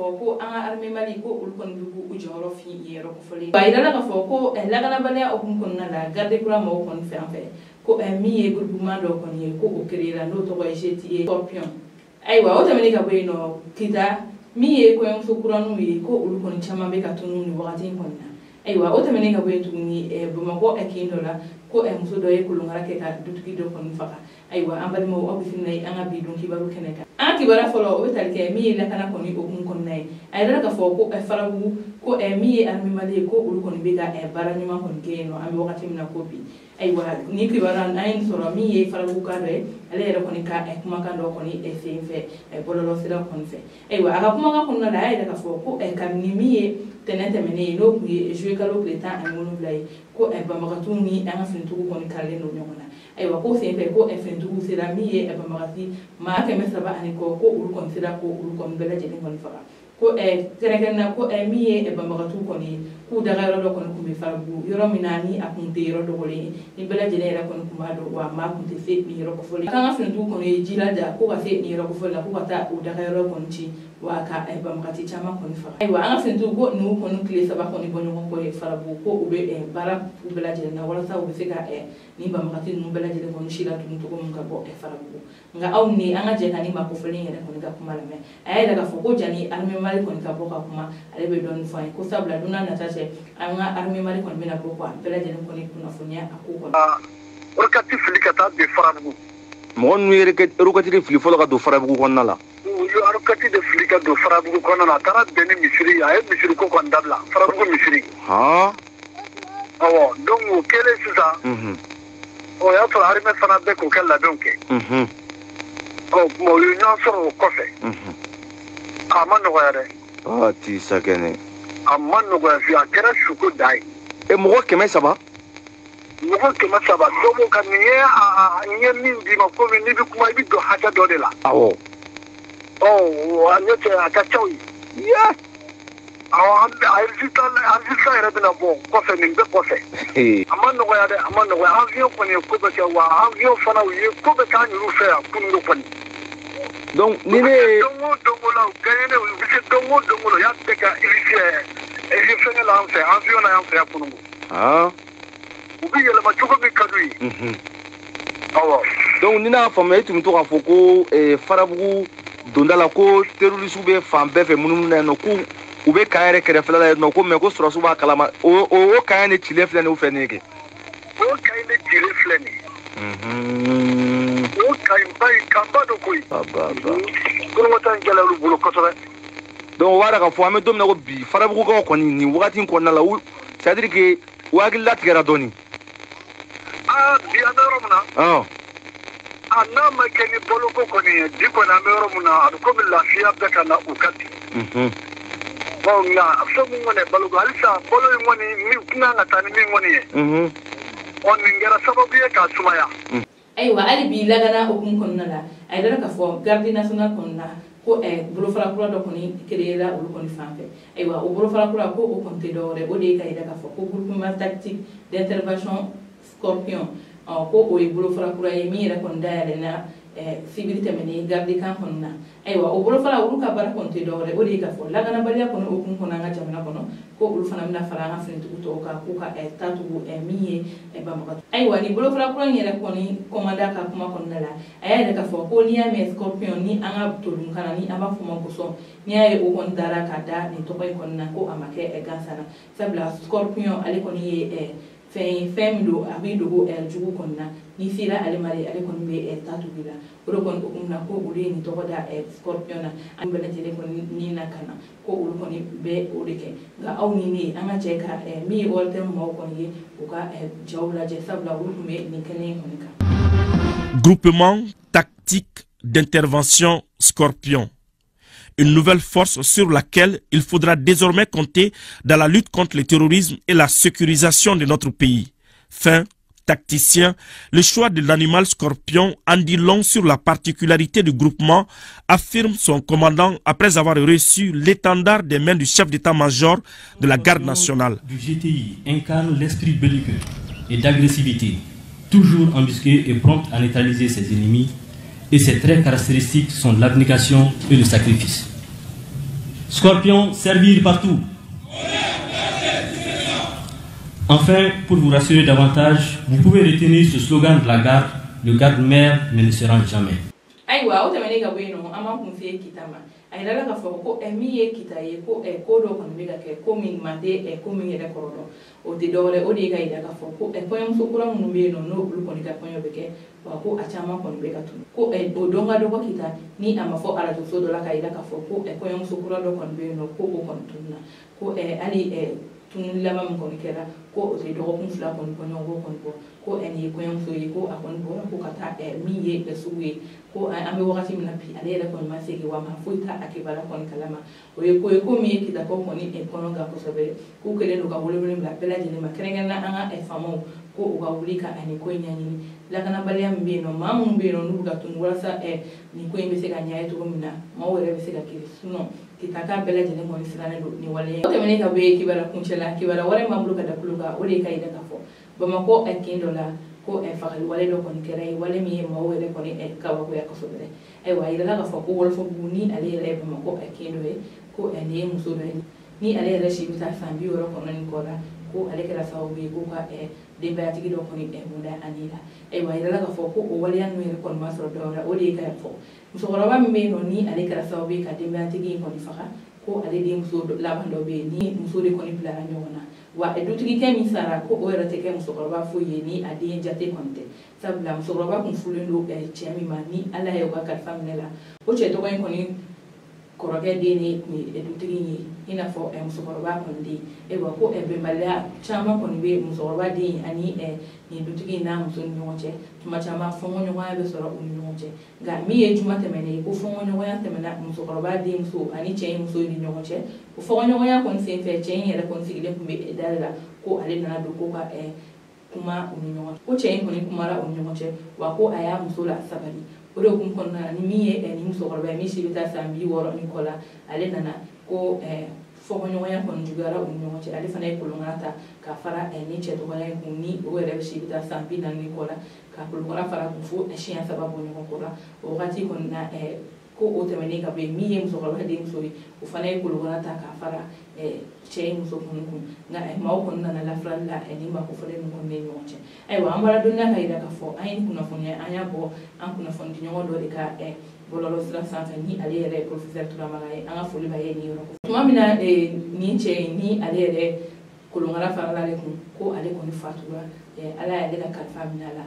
foko anga arme mali ko ulkon dugu ujoro fi yero ko fole bayda la foko la gana balya o kun konna la garde kula mo kon fe en fait ko mi e groupement do kon ye ko o créer no to ko jeti scorpion aywa o tamani ka boyno kita mi e ko en fukuranu yi ko ulkon chama be ka tunu ni wakati konna aywa o tamani ka boyto ni e bamako akindola ko e muso do ye kulungara ke ka dutuki do kon faka aywa ambali mo o bifinay anga bidon kibaru keneka an kibara folo o betalke mi la kana koni o kun konnay ay dara ka fo ko e farabu ko e mi armi mali ko ul kon biga e baranyuma kon keno am wakati mina kopi aywa ni kibara nayin soro mi e farabu ka do ale era koni ka e kuma kan do koni e fe e bololo sira kon fe aywa aga kuma ka konna la ay dara ka fo ko e kam ni mi tenete mene no ku e jouer kalo pleta an monu blay ko e bamakatu ni an fintu ko ni kale no nyona aywa ko sempre ko e fintu sira mi e bamakati ma ke mesaba ani ko ul kon sira ko ul kon bela jeni kon fara ko e terekenna ko e mi e bamakatu ko ni ku daga ro do kon ku mi farbu yoro minani apunte yoro do wole ni bela jeni era kon ku ma do wa ma kunte fe mi yoro ko fole kan fintu ko ni jila da ko ka fe ni yoro ko fole ko ta u daga ro kon ci wa ka e bamakati chama kon fara aywa an fintu ko nu kon kle saba kon ni bonyo ko e farbu ko ube e bara u bela jeni na wala sa ube fe ka e ni bamakati nu bela jeni kon shila tun to ko mun ka bo e farbu nga awni anga je kani ma ko fole ngere kon ga kuma lame ay daga foko jani arme mari kon ka boka kuma ale be don fa ko sabla duna na tache anga arme mari kon bena boko bela jeni kon kuna funya akoko orkati filikata be farabu mon nuire ke orkati de filifolo ka do farabu kon nala yo orkati de filika do farabu kon na tara beni misiri ay misiri ko kon dabla farabu misiri ha awo donc kele sisa o ya to arme fana be ko kala donc oh mo union soro kofe amano yare ti sakene amano go fi akera shuko dai e mo keme saba do mo kan nye min di ma ko ni bi kuma bi do haja do de la awo oh anyote akachawi ya awo alzita era de na bo kofe ni be kofe amano go yare amano go avion ko ni ko be wa avion fana wi ko be kan ru fe akundo ko donc ni ne dongo la gayene bise dongo ya teka ilise fene la anfe avion na anfe akunungu ubi yele ma chuko bi kadui awa donc ni na fama etum to ka foko farabugu dondala ko terroriste be fambe fe munum na no ku ube kayere kere fela no ko me ko sura suba kalama o kayene chile fela ne u feneke o kayene chile fela ni o kayimbai kambado koi baba ko mo tan jala lu bulo ko tobe donc wara ka fo ame dom na ko bi farabugu ko ko ni wakati ko na la c'est à dire que wagi la tigara doni bi ameromna ana ma keni bolo ko ni diko na ameromna ko bi la fiya beka na ukati bon na so mu ngone balo alisa bolo ngoni mi kuna ngata ni ngoni on ngera sababu ye ka sumaya aywa ali bi lagana okun konna la ay dara ka fo garde national konna ko e bolo fara kula do koni créera o koni fambe aywa o bolo fara kula ko o konte dore o de kay daga fo ko groupement tactique d'intervention scorpion ko o e bolo fara kula e mi ra kon dale na civilité meni garde kan konna aywa o bolo fara o ka bar konte dore o de ka fo lagana baliya kono o kun kona nga jamana kono ko bolo fana mina fara nga fini to ka ko ka tatu mi e ba maka aywa ni bolo fara kula ngere koni komanda ka kuma konna la aya ka fo ko ni ame scorpion ni anga tolun kana ni aba fuma ko so ni ay o kon dara ka da ni to koy konna ko amake e gansana sabla scorpion ale koni fem do abido go jugu konna ni sira ale mari ale kon be tatu bila o kon ko na ko ule ni to da scorpion an bela jele kon ni na kana ko ul kon be o deke ga awni ni anga cheka mi wolte mo kon ye o ka jawla je sabla ul me ni kene kon ka Groupement tactique d'intervention Scorpion, une nouvelle force sur laquelle il faudra désormais compter dans la lutte contre le terrorisme et la sécurisation de notre pays. Fin, tacticien, le choix de l'animal scorpion en dit long sur la particularité du groupement, affirme son commandant après avoir reçu l'étendard des mains du chef d'état-major de la garde nationale. Du GTI incarne l'esprit belliqueux et d'agressivité, toujours embusqué et prompt à neutraliser ses ennemis, et ses traits caractéristiques sont l'abnégation et le sacrifice. Scorpion, servir partout. Enfin, pour vous rassurer davantage, vous pouvez retenir ce slogan de la garde: le garde-mère ne se rend jamais. Aïwa, o tamane ka bwino ama kunfie kitama. Aïla ka fo ko emiye kitaye ko ko do kon biga ke ko min mande ko min yede korodo. O de dore o de ga ida ka fo ko ko yam so kura mun be no no bulu kon ka konyo beke wa ko achama kon be ka tun. Ko o donga do ko kita ni ama fo ala to so do la ka ida ka fo ko ko yam so kura do kon be no ko kon tunna. Ko ali tun lama mun kon kera ko o de do ko fula kon konyo kon ko eni ko yam so yi ko akon ko kata mi ye suwe ko ambe wakati mnapi alera kon masege wa mafuta akibala kon kalama ko mi kita ko koni kono ga ko sabe ko kele no ga wole mla bela jini makrenga na anga famo ko ga wulika ani ko nyani la kana balia mbe no mamu mbe no nuga tun wasa ni ko mbe se ga nyaye to mina mawere be se ga kirisuno kitaka bela jini mo isirane do ni wale ko temene ka be kibala kunchela kibala wale mamlu ka dakuluga wale ka ida ka fo bamako akindola ko fakali wale do kon kere wale mi mo wele kon kawa ko yakosobere ay wa ila ga fa ko wol fo buni ale le bamako akindo ko ene muso do ni ale le shi bita sambi woro kon ni kola ko ale kala sawo be ko ka de ba tigi do kon munda anila ay wa ila ga fa ko wale yan mi kon masro do ra o de ka fo muso roba mi no ni ale kala sawo be ka de ba tigi kon faka ko ale de muso la bando be ni muso de kon pla nyona wa edutigi ke misara ko o erate ke musokoroba fo yeni adi jate konte sabla musokoroba kun fulendo chemi mani ala yo ka famila o che to ko ni koroge de ni edutigi ni ina fo musokoroba kondi e wa ko be mala chama kon be musokoroba de ani ni edutigi na muso nyoche tuma chama fo nyo wa be soro nyoche ga mi e juma temene ko fo nyo wa temena musokoroba de muso ani che muso ni nyoche ko fo nyo wa kon se fe che yere kon sigile kumbe dala ko ale na do ko ka kuma unyo ko che ko ni kumara unyo che wa ko aya muso la sabari o do kun kon na ni mi ni muso ko ba mi shi bita sambi woro ni kola ale na ko fo nyo ya kon jugara unyo che ale fana ko ngata ka fara ni che to wala ko ni o re shi bita sambi na ni kola ka ko ngara fara ku fu shi ya sababu ni ko la o gati kon na ko o temene ka be mi ye muso ko ba de muso o fana ko ngata ka fara che muso kun nga ma ko na la fralla ni ma ko fole no ne nyoche ay wa ambara donna ka ida ka fo ay kuna fo ne anya bo an kuna fo ndi nyodo de ka bololo sra sanfa ni ale re professeur turamara anga foli ba ye ni ro tuma mina ni che ni ale re kulungara farala le ko ale ko ni fatura ala ya de ka kalfa minala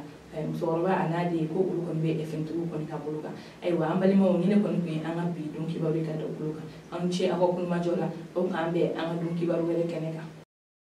musoroba anadi ko ulu kon be efentu kon ka buluka ay wa ambali mo ni ne kon bi anga bi donc kibaru ka do buluka an che ako kun majola o kambe anga dum kibaru wele keneka